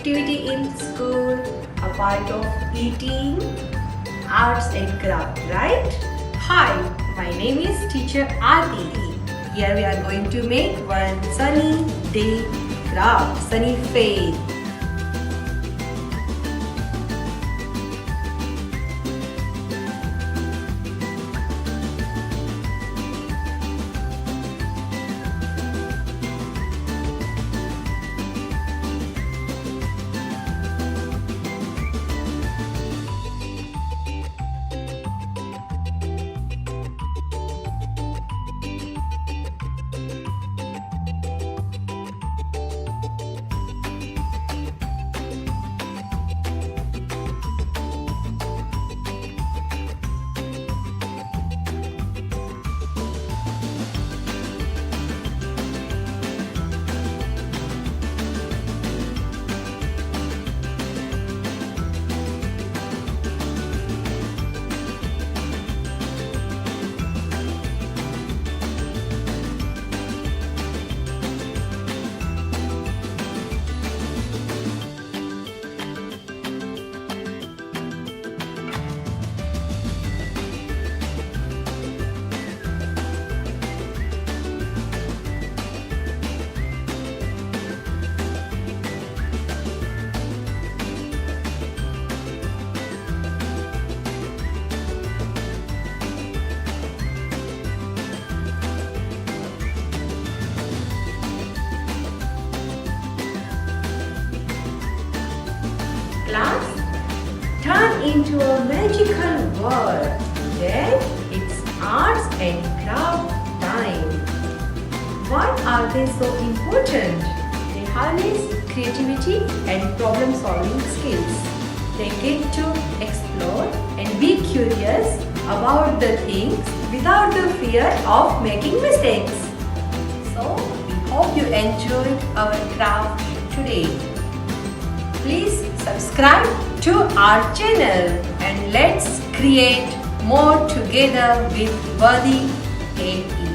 activity in school, a part of eating, arts and craft, right? Hi, my name is Teacher Adi. Here we are going to make one sunny day craft, sunny face. Class, turn into a magical world. Then it's arts and craft time. Why are they so important? They harness creativity and problem solving skills. They get to explore and be curious about the things without the fear of making mistakes. So, we hope you enjoyed our craft today. Please subscribe to our channel and let's create more together with Worthy KE.